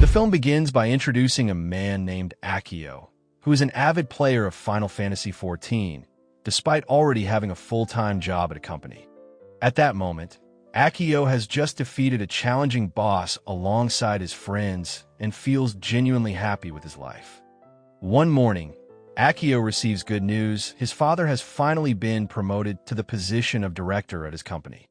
The film begins by introducing a man named Akio, who is an avid player of Final Fantasy XIV, despite already having a full-time job at a company. At that moment, Akio has just defeated a challenging boss alongside his friends and feels genuinely happy with his life. One morning, Akio receives good news. His father has finally been promoted to the position of director at his company.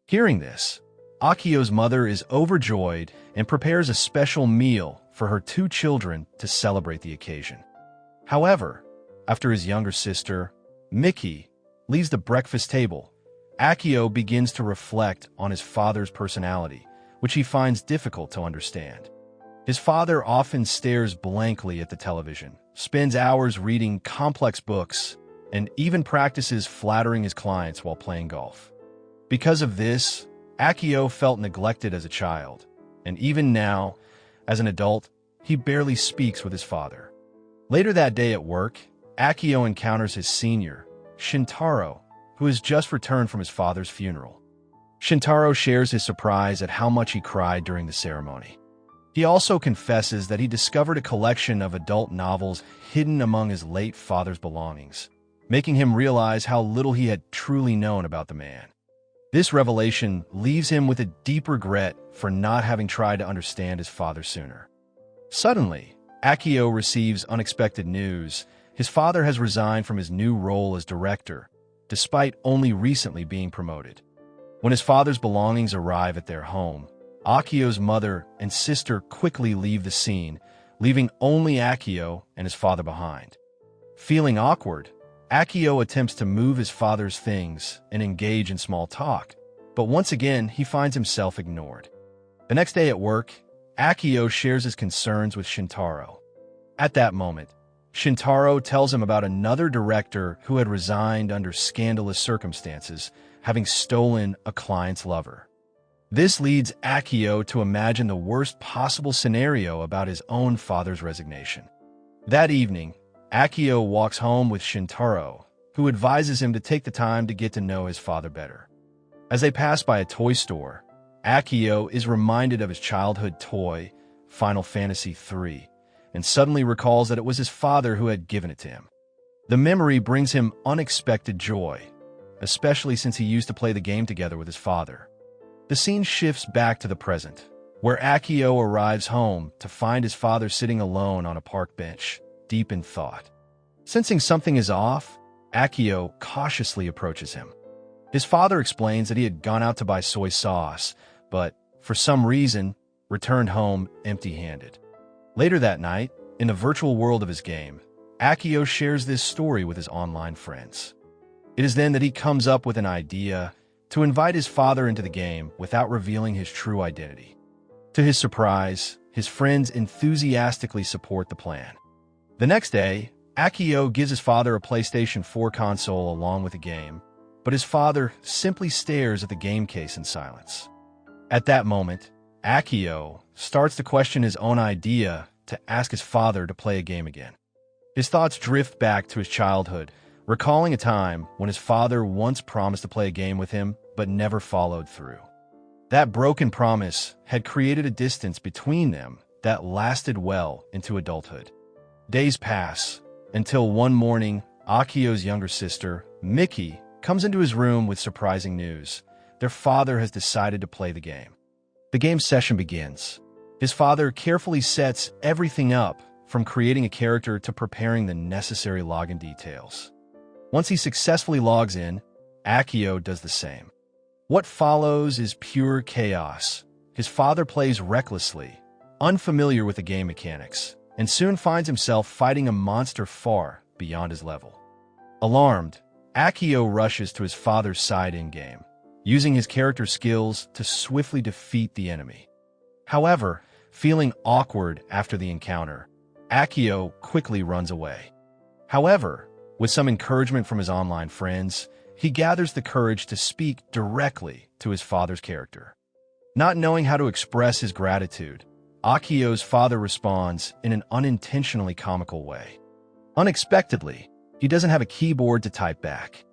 Hearing this, Akio's mother is overjoyed and prepares a special meal for her two children to celebrate the occasion. However, after his younger sister, Miki, leaves the breakfast table, Akio begins to reflect on his father's personality, which he finds difficult to understand. His father often stares blankly at the television, spends hours reading complex books, and even practices flattering his clients while playing golf. Because of this, Akio felt neglected as a child, and even now, as an adult, he barely speaks with his father. Later that day at work, Akio encounters his senior, Shintaro, who has just returned from his father's funeral. Shintaro shares his surprise at how much he cried during the ceremony. He also confesses that he discovered a collection of adult novels hidden among his late father's belongings, making him realize how little he had truly known about the man. This revelation leaves him with a deep regret for not having tried to understand his father sooner. Suddenly, Akio receives unexpected news. His father has resigned from his new role as director, despite only recently being promoted. When his father's belongings arrive at their home, Akio's mother and sister quickly leave the scene, leaving only Akio and his father behind. Feeling awkward, Akio attempts to move his father's things and engage in small talk, but once again he finds himself ignored. The next day at work, Akio shares his concerns with Shintaro. At that moment, Shintaro tells him about another director who had resigned under scandalous circumstances, having stolen a client's lover. This leads Akio to imagine the worst possible scenario about his own father's resignation. That evening, Akio walks home with Shintaro, who advises him to take the time to get to know his father better. As they pass by a toy store, Akio is reminded of his childhood toy, Final Fantasy XIII, and suddenly recalls that it was his father who had given it to him. The memory brings him unexpected joy, especially since he used to play the game together with his father. The scene shifts back to the present, where Akio arrives home to find his father sitting alone on a park bench, deep in thought. Sensing something is off, Akio cautiously approaches him. His father explains that he had gone out to buy soy sauce, but, for some reason, returned home empty-handed. Later that night, in the virtual world of his game, Akio shares this story with his online friends. It is then that he comes up with an idea to invite his father into the game without revealing his true identity. To his surprise, his friends enthusiastically support the plan. The next day, Akio gives his father a PlayStation 4 console along with the game, but his father simply stares at the game case in silence. At that moment, Akio starts to question his own idea to ask his father to play a game again. His thoughts drift back to his childhood, recalling a time when his father once promised to play a game with him but never followed through. That broken promise had created a distance between them that lasted well into adulthood. Days pass, until one morning, Akio's younger sister, Miki, comes into his room with surprising news. Their father has decided to play the game. The game session begins. His father carefully sets everything up, from creating a character to preparing the necessary login details. Once he successfully logs in, Akio does the same. What follows is pure chaos. His father plays recklessly, unfamiliar with the game mechanics, and soon finds himself fighting a monster far beyond his level. Alarmed, Akio rushes to his father's side in-game, using his character skills to swiftly defeat the enemy. However, feeling awkward after the encounter, Akio quickly runs away. However, with some encouragement from his online friends, he gathers the courage to speak directly to his father's character. Not knowing how to express his gratitude, Akio's father responds in an unintentionally comical way. Unexpectedly, he doesn't have a keyboard to type back.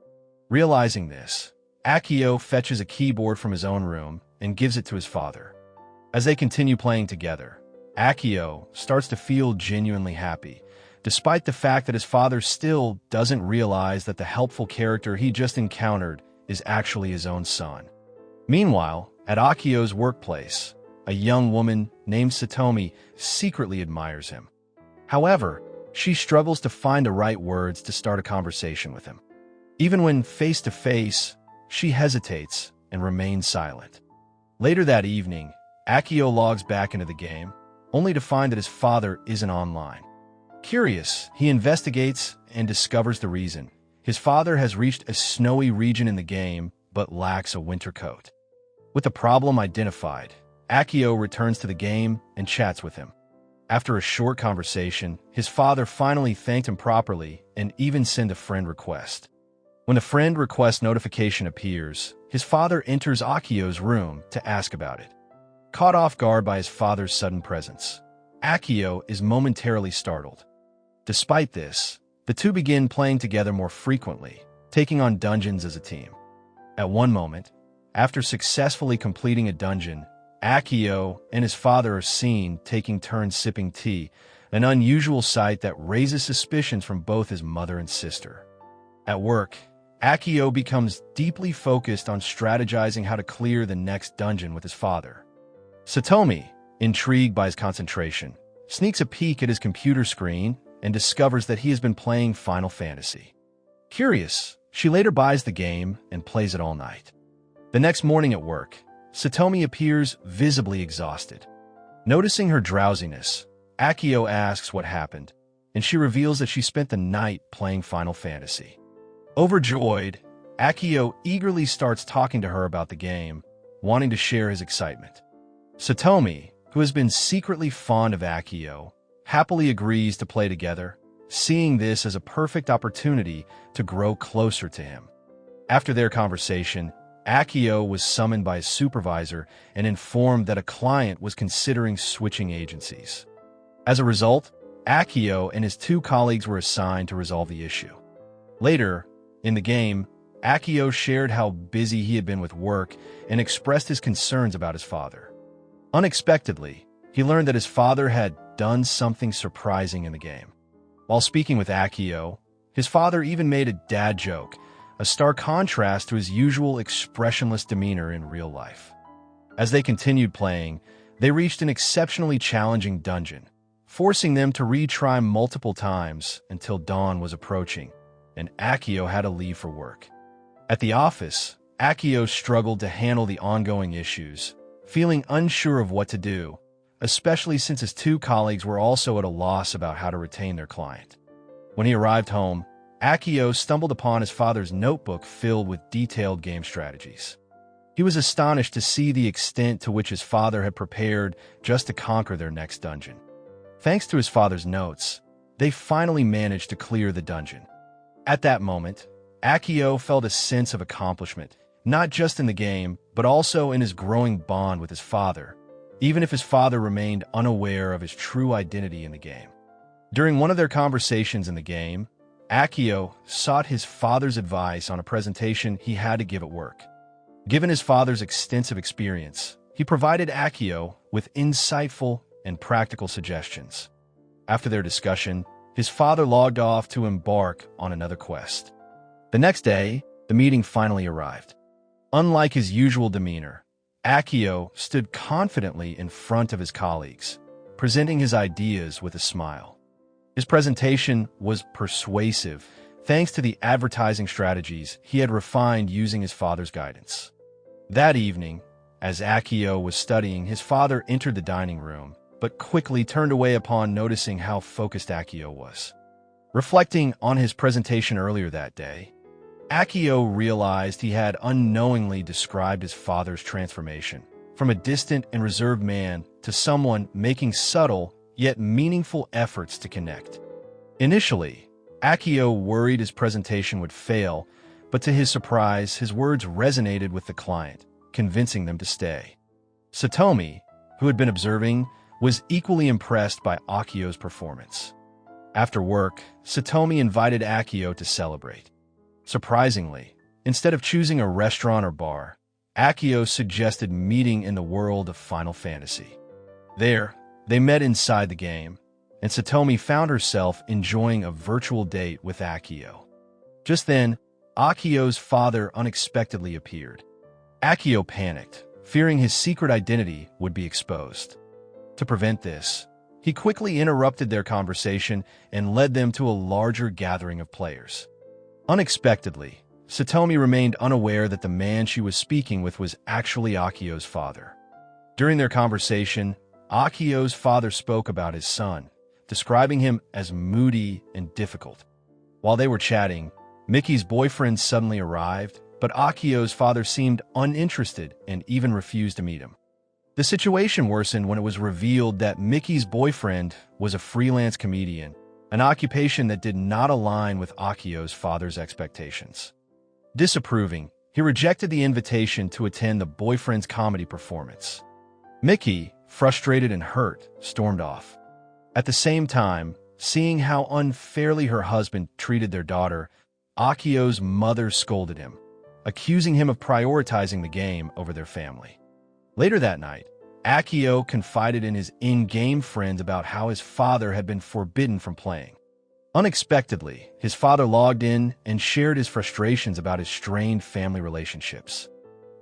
Realizing this, Akio fetches a keyboard from his own room and gives it to his father. As they continue playing together, Akio starts to feel genuinely happy, despite the fact that his father still doesn't realize that the helpful character he just encountered is actually his own son. Meanwhile, at Akio's workplace, a young woman named Satomi secretly admires him. However, she struggles to find the right words to start a conversation with him. Even when face-to-face, she hesitates and remains silent. Later that evening, Akio logs back into the game, only to find that his father isn't online. Curious, he investigates and discovers the reason. His father has reached a snowy region in the game, but lacks a winter coat. With the problem identified, Akio returns to the game and chats with him. After a short conversation, his father finally thanked him properly and even sent a friend request. When the friend request notification appears, his father enters Akio's room to ask about it. Caught off guard by his father's sudden presence, Akio is momentarily startled. Despite this, the two begin playing together more frequently, taking on dungeons as a team. At one moment, after successfully completing a dungeon, Akio and his father are seen taking turns sipping tea, an unusual sight that raises suspicions from both his mother and sister. At work, Akio becomes deeply focused on strategizing how to clear the next dungeon with his father. Satomi, intrigued by his concentration, sneaks a peek at his computer screen and discovers that he has been playing Final Fantasy. Curious, she later buys the game and plays it all night. The next morning at work, Satomi appears visibly exhausted. Noticing her drowsiness, Akio asks what happened, and she reveals that she spent the night playing Final Fantasy. Overjoyed, Akio eagerly starts talking to her about the game, wanting to share his excitement. Satomi, who has been secretly fond of Akio, happily agrees to play together, seeing this as a perfect opportunity to grow closer to him. After their conversation, Akio was summoned by his supervisor and informed that a client was considering switching agencies. As a result, Akio and his two colleagues were assigned to resolve the issue. Later, in the game, Akio shared how busy he had been with work and expressed his concerns about his father. Unexpectedly, he learned that his father had done something surprising in the game. While speaking with Akio, his father even made a dad joke, a stark contrast to his usual expressionless demeanor in real life. As they continued playing, they reached an exceptionally challenging dungeon, forcing them to retry multiple times until dawn was approaching, and Akio had to leave for work. At the office, Akio struggled to handle the ongoing issues, feeling unsure of what to do, especially since his two colleagues were also at a loss about how to retain their client. When he arrived home, Akio stumbled upon his father's notebook filled with detailed game strategies. He was astonished to see the extent to which his father had prepared just to conquer their next dungeon. Thanks to his father's notes, they finally managed to clear the dungeon. At that moment, Akio felt a sense of accomplishment, not just in the game, but also in his growing bond with his father, even if his father remained unaware of his true identity in the game. During one of their conversations in the game, Akio sought his father's advice on a presentation he had to give at work. Given his father's extensive experience, he provided Akio with insightful and practical suggestions. After their discussion, his father logged off to embark on another quest. The next day, the meeting finally arrived. Unlike his usual demeanor, Akio stood confidently in front of his colleagues, presenting his ideas with a smile. His presentation was persuasive, thanks to the advertising strategies he had refined using his father's guidance. That evening, as Akio was studying, his father entered the dining room, but quickly turned away upon noticing how focused Akio was. Reflecting on his presentation earlier that day, Akio realized he had unknowingly described his father's transformation from a distant and reserved man to someone making subtle yet meaningful efforts to connect. Initially, Akio worried his presentation would fail, but to his surprise, his words resonated with the client, convincing them to stay. Satomi, who had been observing, was equally impressed by Akio's performance. After work, Satomi invited Akio to celebrate. Surprisingly, instead of choosing a restaurant or bar, Akio suggested meeting in the world of Final Fantasy. There, They met inside the game, and Satomi found herself enjoying a virtual date with Akio. Just then, Akio's father unexpectedly appeared. Akio panicked, fearing his secret identity would be exposed. To prevent this, he quickly interrupted their conversation and led them to a larger gathering of players. Unexpectedly, Satomi remained unaware that the man she was speaking with was actually Akio's father. During their conversation, Akio's father spoke about his son, describing him as moody and difficult. While they were chatting, Mickey's boyfriend suddenly arrived, but Akio's father seemed uninterested and even refused to meet him. The situation worsened when it was revealed that Mickey's boyfriend was a freelance comedian, an occupation that did not align with Akio's father's expectations. Disapproving, he rejected the invitation to attend the boyfriend's comedy performance. Mickey, frustrated and hurt, stormed off. At the same time, seeing how unfairly her husband treated their daughter, Akio's mother scolded him, accusing him of prioritizing the game over their family. Later that night, Akio confided in his in-game friends about how his father had been forbidden from playing. Unexpectedly, his father logged in and shared his frustrations about his strained family relationships.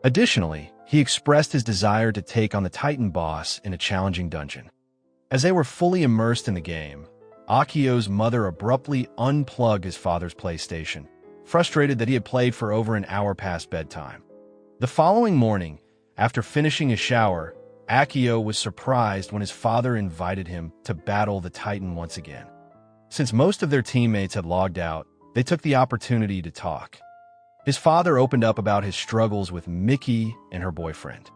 Additionally, he expressed his desire to take on the Titan boss in a challenging dungeon. As they were fully immersed in the game, Akio's mother abruptly unplugged his father's PlayStation, frustrated that he had played for over an hour past bedtime. The following morning, after finishing his shower, Akio was surprised when his father invited him to battle the Titan once again. Since most of their teammates had logged out, they took the opportunity to talk. His father opened up about his struggles with Mickey and her boyfriend.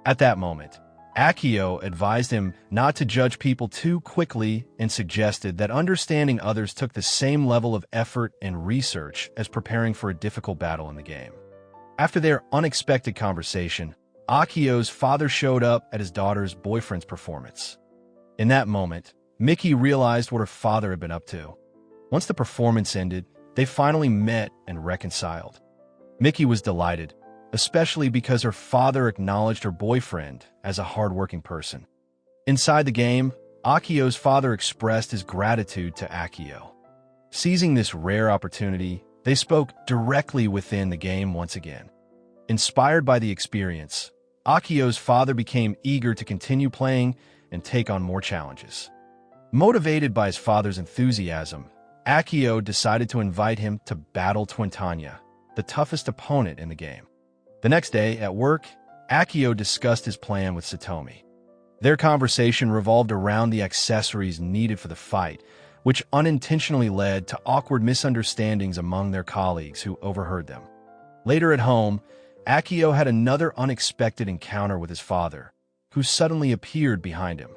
At that moment, Akio advised him not to judge people too quickly and suggested that understanding others took the same level of effort and research as preparing for a difficult battle in the game. After their unexpected conversation, Akio's father showed up at his daughter's boyfriend's performance. In that moment, Mickey realized what her father had been up to. Once the performance ended, they finally met and reconciled. Mickey was delighted, especially because her father acknowledged her boyfriend as a hardworking person. Inside the game, Akio's father expressed his gratitude to Akio. Seizing this rare opportunity, they spoke directly within the game once again. Inspired by the experience, Akio's father became eager to continue playing and take on more challenges. Motivated by his father's enthusiasm, Akio decided to invite him to battle Twintanya, the toughest opponent in the game. The next day, at work, Akio discussed his plan with Satomi. Their conversation revolved around the accessories needed for the fight, which unintentionally led to awkward misunderstandings among their colleagues who overheard them. Later at home, Akio had another unexpected encounter with his father, who suddenly appeared behind him.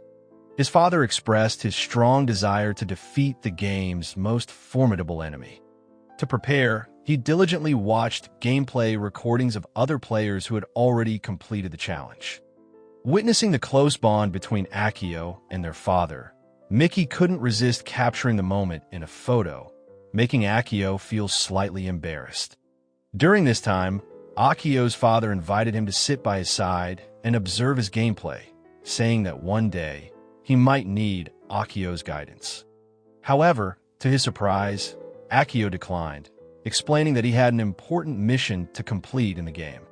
His father expressed his strong desire to defeat the game's most formidable enemy. To prepare, he diligently watched gameplay recordings of other players who had already completed the challenge. Witnessing the close bond between Akio and their father, Mickey couldn't resist capturing the moment in a photo, making Akio feel slightly embarrassed. During this time, Akio's father invited him to sit by his side and observe his gameplay, saying that one day he might need Akio's guidance. However, to his surprise, Akio declined, explaining that he had an important mission to complete in the game.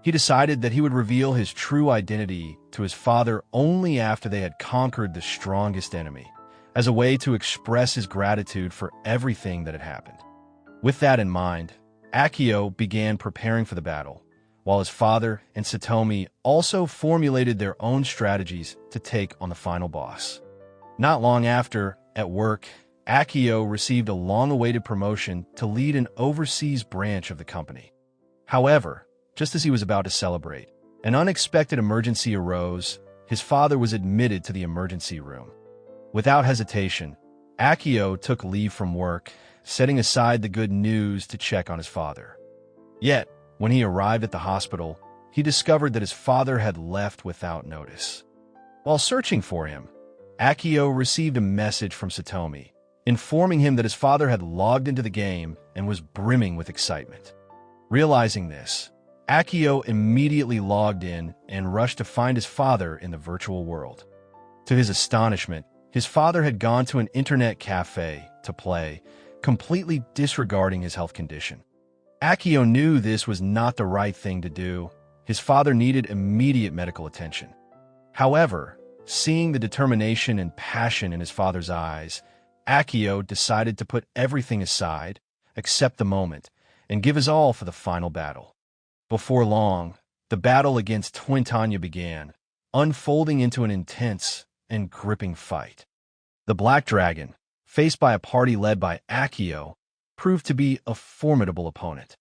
He decided that he would reveal his true identity to his father only after they had conquered the strongest enemy, as a way to express his gratitude for everything that had happened. With that in mind, Akio began preparing for the battle, while his father and Satomi also formulated their own strategies to take on the final boss. Not long after, at work, Akio received a long-awaited promotion to lead an overseas branch of the company. However, just as he was about to celebrate, an unexpected emergency arose. His father was admitted to the emergency room. Without hesitation, Akio took leave from work, setting aside the good news to check on his father. Yet, when he arrived at the hospital, he discovered that his father had left without notice. While searching for him, Akio received a message from Satomi, informing him that his father had logged into the game and was brimming with excitement. Realizing this, Akio immediately logged in and rushed to find his father in the virtual world. To his astonishment, his father had gone to an internet cafe to play, completely disregarding his health condition. Akio knew this was not the right thing to do. His father needed immediate medical attention. However, seeing the determination and passion in his father's eyes, Akio decided to put everything aside, accept the moment, and give his all for the final battle. Before long, the battle against Twin Tanya began, unfolding into an intense and gripping fight. The Black Dragon, faced by a party led by Akio, proved to be a formidable opponent.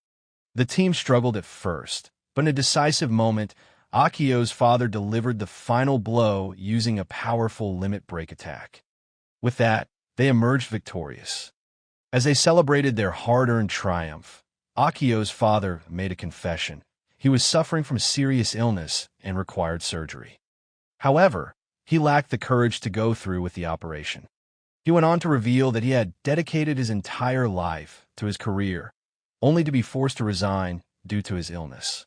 The team struggled at first, but in a decisive moment, Akio's father delivered the final blow using a powerful limit break attack. With that, they emerged victorious. As they celebrated their hard-earned triumph, Akio's father made a confession. He was suffering from serious illness and required surgery. However, he lacked the courage to go through with the operation. He went on to reveal that he had dedicated his entire life to his career, only to be forced to resign due to his illness.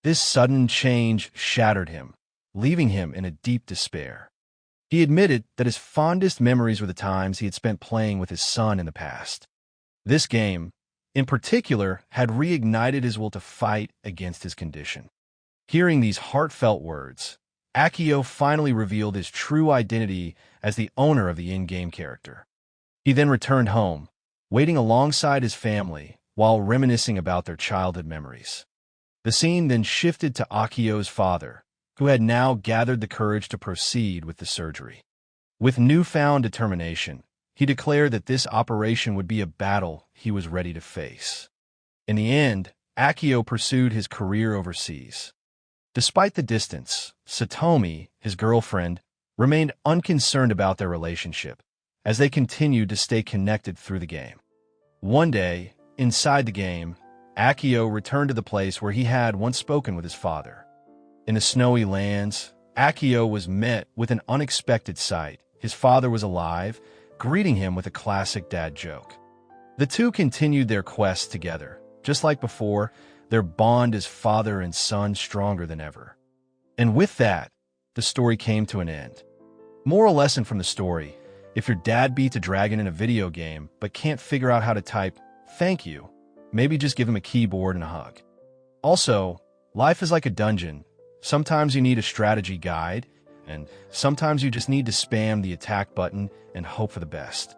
This sudden change shattered him, leaving him in a deep despair. He admitted that his fondest memories were the times he had spent playing with his son in the past. This game, in particular, had reignited his will to fight against his condition. Hearing these heartfelt words, Akio finally revealed his true identity as the owner of the in-game character. He then returned home, waiting alongside his family while reminiscing about their childhood memories. The scene then shifted to Akio's father, who had now gathered the courage to proceed with the surgery. With newfound determination, he declared that this operation would be a battle he was ready to face. In the end, Akio pursued his career overseas. Despite the distance, Satomi, his girlfriend, remained unconcerned about their relationship, as they continued to stay connected through the game. One day, inside the game, Akio returned to the place where he had once spoken with his father. In the snowy lands, Akio was met with an unexpected sight. His father was alive, greeting him with a classic dad joke. The two continued their quest together. Just like before, their bond as father and son stronger than ever. And with that, the story came to an end. Moral lesson from the story: if your dad beats a dragon in a video game but can't figure out how to type "thank you," maybe just give him a keyboard and a hug. Also, life is like a dungeon. Sometimes you need a strategy guide, and sometimes you just need to spam the attack button and hope for the best.